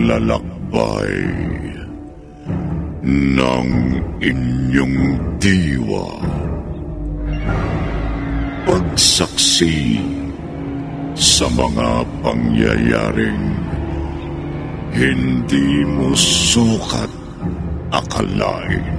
paglalakbay ng inyong diwa. Pagsaksi sa mga pangyayaring hindi mo sukat akalain.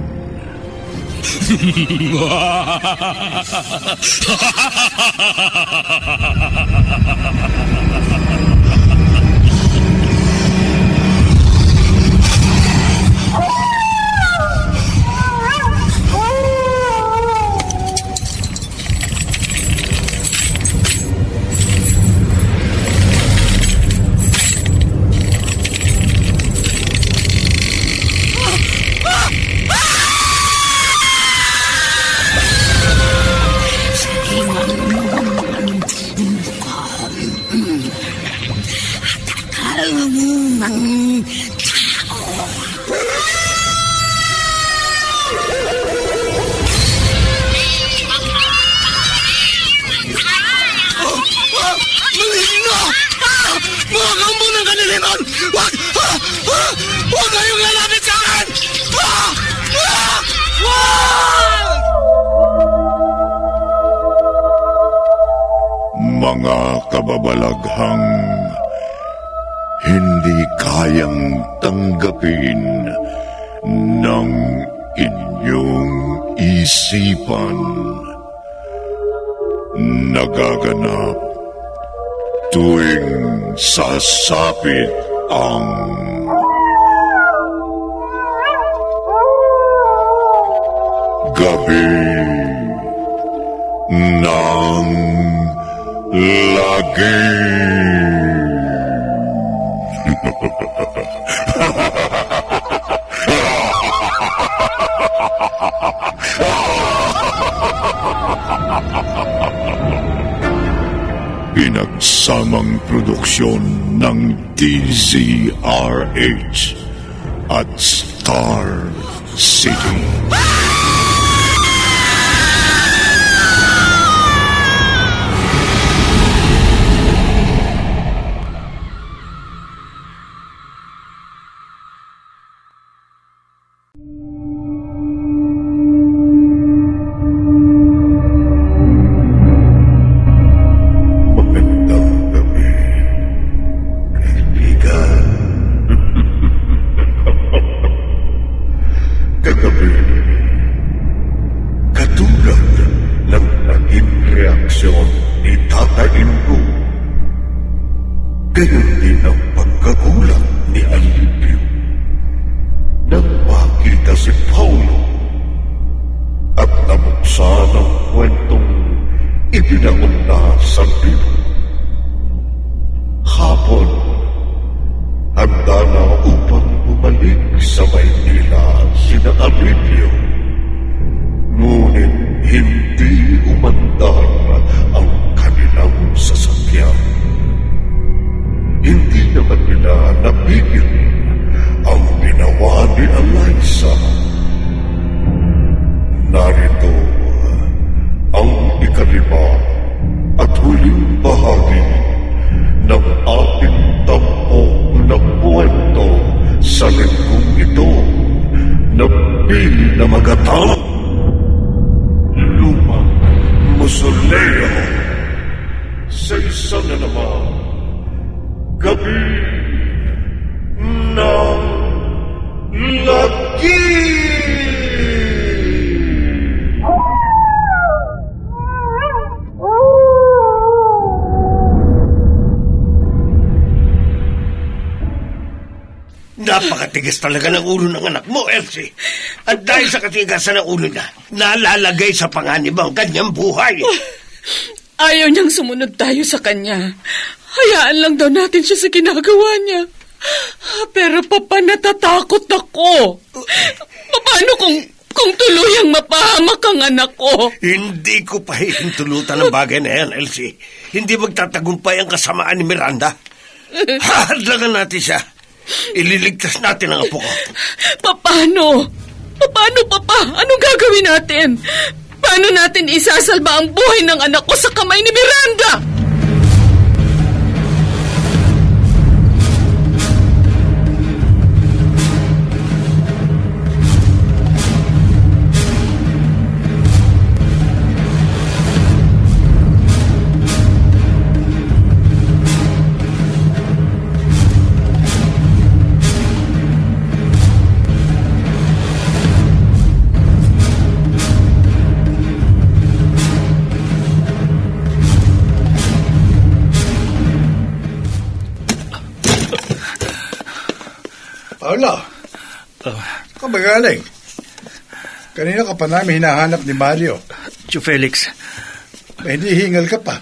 Huwag kayong lalapit sa akin! Mga kababalaghang hindi kayang tanggapin ng inyong isipan, nagaganap tuwing sasapit ang gabi ng lagim. Pinagsamang produksyon ng DZRH at Star City. Gayon din ang pagkagulat ni Alipio nang makita si Paulo at nabuksan ang kwentong ipinauna sa libro. Hapon, handa na upang bumalik sa Maynila sina Alipio. Ngunit hindi umandar ang kanilang sasakyan. Hindi naman nila napigil ang ginawa ni Eliza. Narito ang ikalima at huling bahagi ng ating tampok na kwento sa linggong ito na pinamagatang Lumang Mausoleo sa isa na naman Gabi ng Lagim! Napakatigas talaga ng ulo ng anak mo, Elsie. At dahil sa katigasan ng ulo niya, nalalagay sa panganib ang kanyang buhay. Ayaw niyang sumunod tayo sa kanya. Hayaan lang daw natin siya sa ginagawa niya. Pero papa, natatakot ako. Paano kung tuluyang mapahamak ang anak ko? Hindi ko pa hihintulutan ng bagay na yan, Elsie. Hindi magtatagumpay ang kasamaan ni Miranda. Hahadlangan natin siya. Ililigtas natin ang apo ko. Paano, papa? Anong gagawin natin? Paano natin isasalba ang buhay ng anak ko sa kamay ni Miranda? ka ba galing? Kanina ka pa namin hinahanap ni Mario. Tio Felix. Hindi hingal ka pa.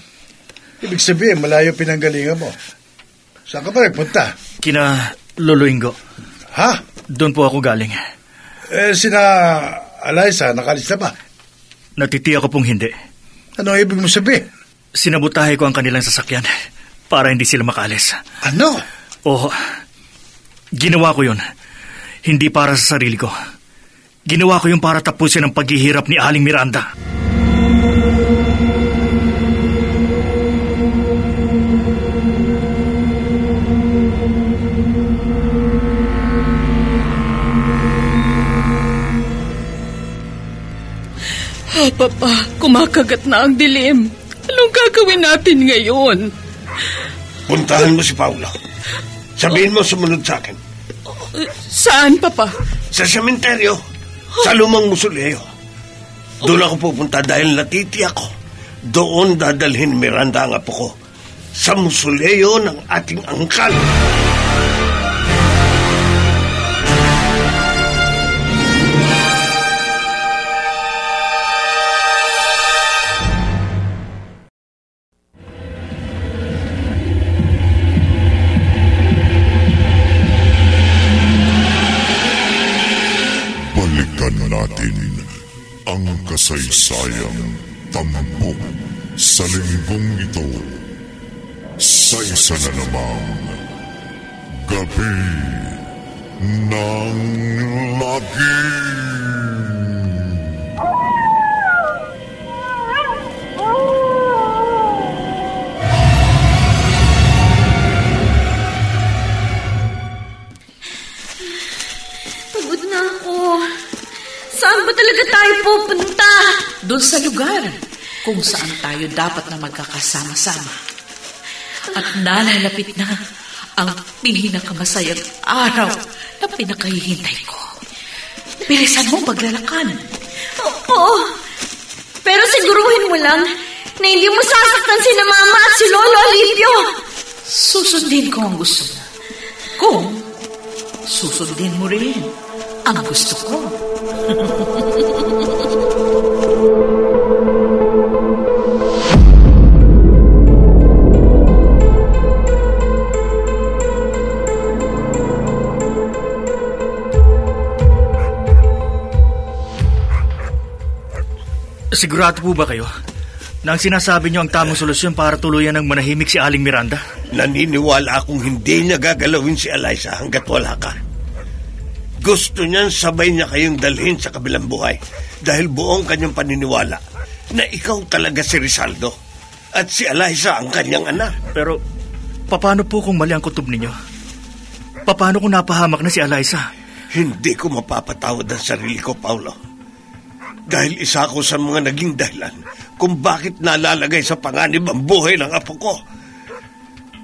Ibig sabihin, malayo pinanggalingan mo. Saan ka pa nagpunta? Kina Lolo Ingo. Ha? Doon po ako galing. Sina Eliza, nakalis na ba? Natitiya ko pong hindi. Ano ibig mo sabihin? Sinabutahe ko ang kanilang sasakyan para hindi sila makalis. Ano? Oo. Ginawa ko yun. Hindi para sa sarili ko. Ginawa ko yun para tapusin ang paghihirap ni Aling Miranda. Papa, kumakagat na ang dilim. Anong gagawin natin ngayon? Puntahan mo si Paolo. Sabihin mo sumunod sa akin. Saan, Papa? Sa sementeryo. Sa lumang musuleo. Doon ako pupunta dahil natitiyak ko. Doon dadalhin Miranda ang apo ko. Sa musuleo ng ating angkal. Ang kasaysayang tampok sa linggong ito sa isa na namang Gabi ng Lagim. Pagod na ako. Saan ba talaga tayo pupunta? Doon sa lugar kung saan tayo dapat na magkakasama-sama. At nalalapit na ang pinakamasayang araw na pinakahihintay ko. Bilisan mo paglalakad. Oo. Pero siguruhin mo lang na hindi mo sasaktan si Mama at si Lolo Alipio. Susundin ko ang gusto mo. Kung susundin mo rin ang gusto ko. Sigurado po ba kayo na ang sinasabi niyo ang tamang solusyon para tuluyan ng manahimik si Aling Miranda? Naniniwala akong hindi niya gagalawin si Eliza hanggat wala ka. Gusto niyan sabay niya kayong dalhin sa kabilang buhay dahil buong kanyang paniniwala na ikaw talaga si Rizaldo at si Eliza ang kanyang anak. Pero paano po kung mali ang kutob ninyo? Paano kung napahamak na si Eliza? Hindi ko mapapatawad ang sarili ko, Paulo. Dahil isa ako sa mga naging dahilan kung bakit nalalagay sa panganib ang buhay ng apo ko.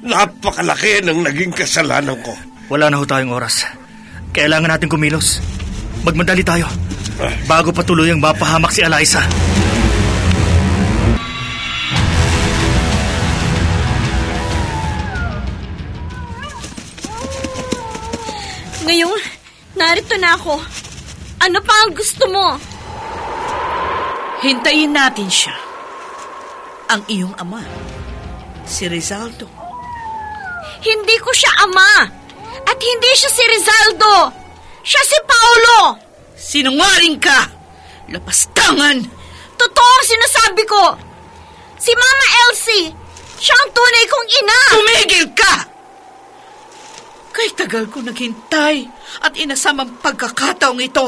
Napakalaki ng naging kasalanan ko. Wala na ho tayong oras. Kailangan natin kumilos. Magmadali tayo bago patuloy ang mapahamak si Eliza. Ngayong narito na ako. Ano pa ang gusto mo? Hintayin natin siya. Ang iyong ama, si Rizaldo. Hindi ko siya ama. At hindi siya si Rizaldo. Siya si Paolo. Sinungaling ka! Lapastangan! Totoo ang sinasabi ko. Si Mama Elsie, siya ang tunay kong ina. Tumigil ka! Kay tagal ko naghintay at inasam ang pagkakataong ito.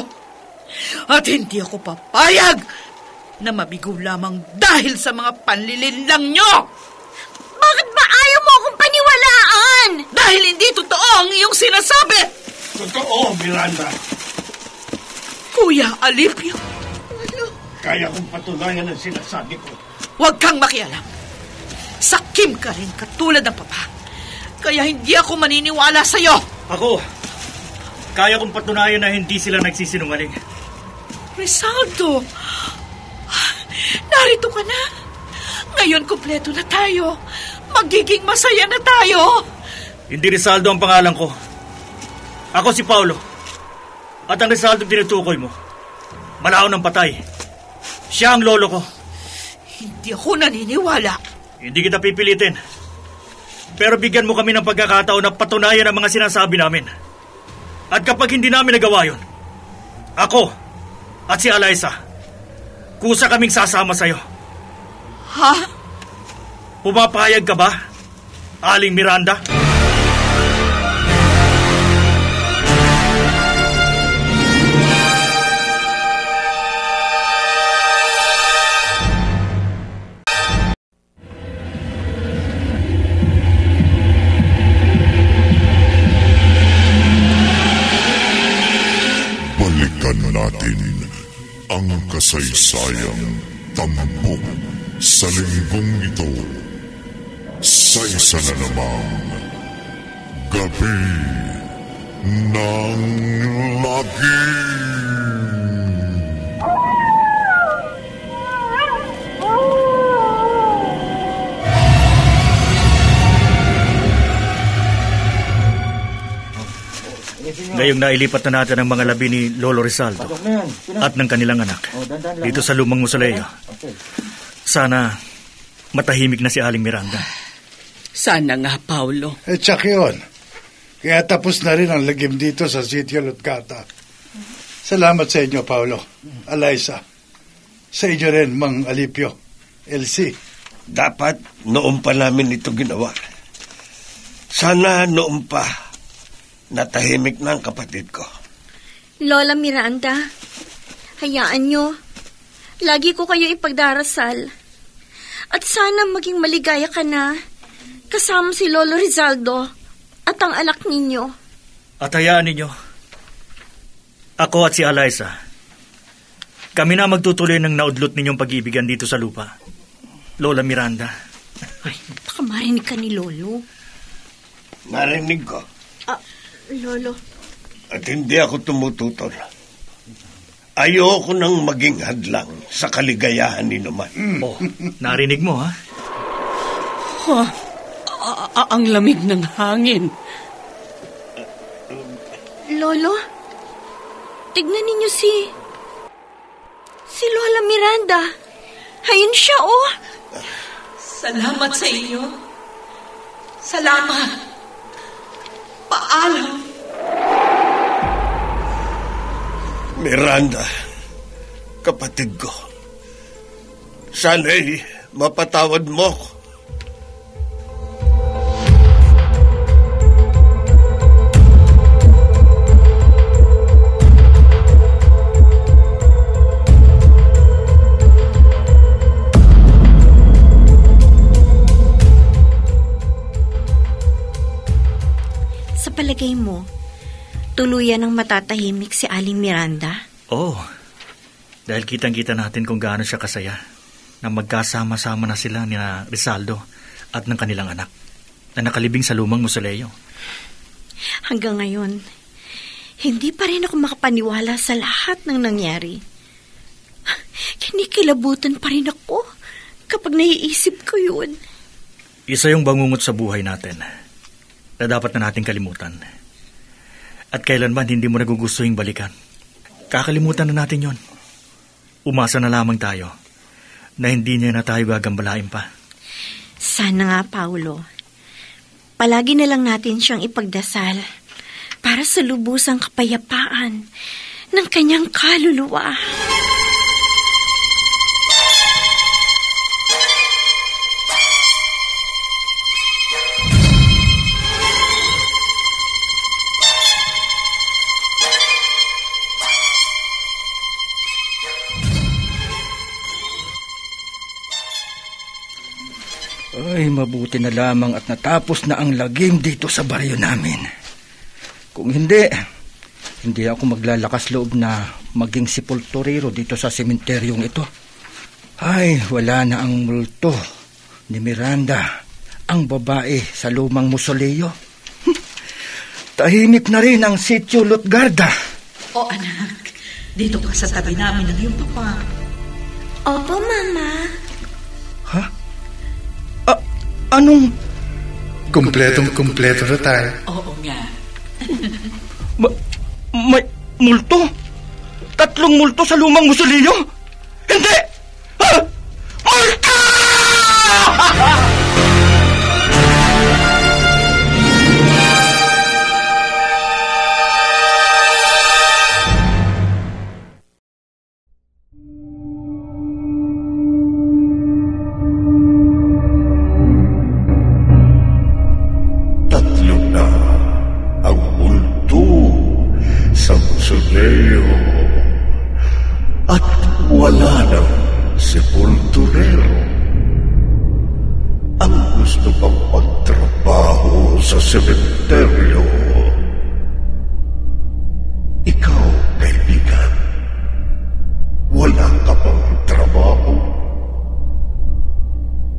At hindi ako papayag na mabigo lamang dahil sa mga panlilinlang nyo! Bakit ba ayaw mo akong paniwalaan? Dahil hindi totoo ang iyong sinasabi! Totoo, Miranda. Kuya Alipio. Kaya kong patunayan ang sinasabi ko. Huwag kang makialam. Sakim ka rin katulad ng papa. Kaya hindi ako maniniwala sa'yo. Ako, kaya kong patunayan na hindi sila nagsisinungaling. Rizaldo, narito ka na. Ngayon kumpleto na tayo. Magiging masaya na tayo. Hindi Rizaldo ang pangalan ko. Ako si Paulo. At ang Rizaldo tinutukoy mo, malaon ng patay. Siya ang lolo ko. Hindi ako naniniwala. Hindi kita pipilitin. Pero bigyan mo kami ng pagkakataon na patunayan ang mga sinasabi namin. At kapag hindi namin nagawa yun, ako at si Eliza, kusa kaming sasama sa'yo. Ha? Pumapayag ka ba, Aling Miranda? Balikan natin ang kasaysayang tampok sa linggong ito sa isa na namang Gabi ng Lagim. Ngayong nailipat na natin ang mga labi ni Lolo Rizaldo at ng kanilang anak dito sa lumang mausoleo. Sana matahimik na si Aling Miranda. Sana nga, Paulo. Tsak yun. Kaya tapos na rin ang lagim dito sa Sitio Lutgata. Salamat sa inyo, Paulo. Eliza. Sa inyo rin, Mang Alipio. Elsie. Dapat noon pa namin ito ginawa. Sana noon pa natahimik na ang kapatid ko. Lola Miranda, hayaan nyo. Lagi ko kayo ipagdarasal. At sana maging maligaya ka na kasama si Lolo Rizaldo at ang anak ninyo. At hayaan ninyo, ako at si Eliza, kami na magtutuloy ng naudlot ninyong pag-ibigan dito sa lupa. Lola Miranda. Ay, baka marinig ka ni Lolo. Narinig ko. Lolo. At hindi ako tumututol. Ayoko nang maging hadlang sa kaligayahan ni Numan. Oh, narinig mo, ha? Ang lamig ng hangin. Lolo, tignan ninyo si Lola Miranda. Ayun siya, oh. Salamat sa inyo. Salamat. Paalam. Miranda, kapatid ko, sana'y mapatawad mo ko. Sa palagay mo, tuluyan ang matatahimik si Aling Miranda? Oo. Dahil kitang-kita natin kung gaano siya kasaya na magkasama-sama na sila ni Rizaldo at ng kanilang anak na nakalibing sa lumang mausoleo. Hanggang ngayon, hindi pa rin ako makapaniwala sa lahat ng nangyari. Kinikilabutan pa rin ako kapag naiisip ko yun. Isa yung bangungot sa buhay natin na dapat na nating kalimutan. At kailanman hindi mo nagugustuhin balikan. Kakalimutan na natin yon. Umasa na lamang tayo na hindi niya na tayo gagambalain pa. Sana nga, Paulo. Palagi na lang natin siyang ipagdasal para sa lubusang kapayapaan ng kanyang kaluluwa. Ay, mabuti na lamang at natapos na ang lagim dito sa baryo namin. Kung hindi ako maglalakas loob na maging sepulturero dito sa sementeryong ito. Ay, wala na ang multo ni Miranda, ang babae sa lumang mausoleo. Tahimik na rin ang Sitio Lutgarda. O anak, dito ka sa tabi namin ng iyong papa. Opo, Mama. Ha? Anong... Kumpletong-kumpleto na tayo. Oo nga. Multo? 3 multo sa lumang musoleo? Hindi! Multo! At wala ng sepulturero. Ang gusto pang magtrabaho sa sementeryo. Ikaw, kaibigan, wala ka pang trabaho.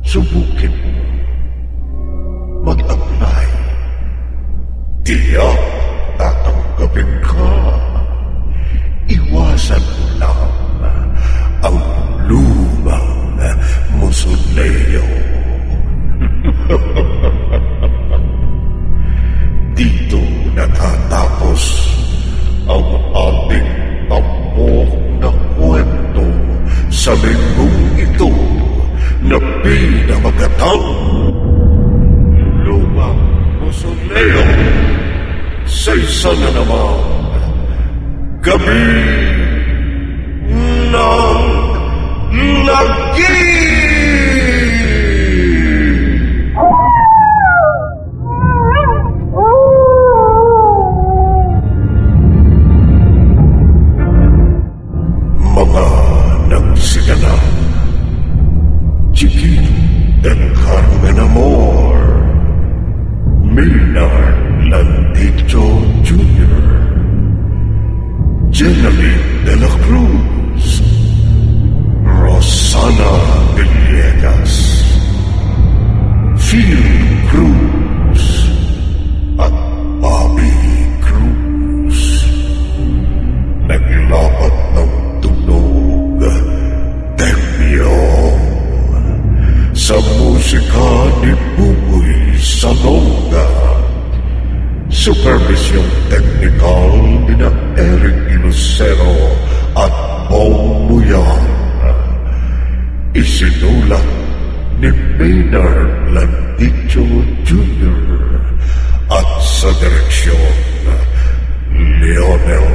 Subukin mo. Mag-apply. Tiyak tatanggapin ka. Iwasan mo lang ang lumang musoleo. Dito natatapos ang ating tampok na kwento sa linggong ito na pinamagatang lumang musoleo sa isa na namang gabi ng lagi. Mga nagsiganap, Chiquito del Carmen Amor, Maynard Landicho Jr., Jeneline de la Cruz, Rosana Villegas, Phil Cruz, at Bobby Cruz. Naglapat ng tunog, Temyong, sa musika ni Buboy Salonga. Supervision technical ni na Eric Lucero at Bong Muyan. Isinulat ni Maynard Landicho Jr. at sa direksyon Leonel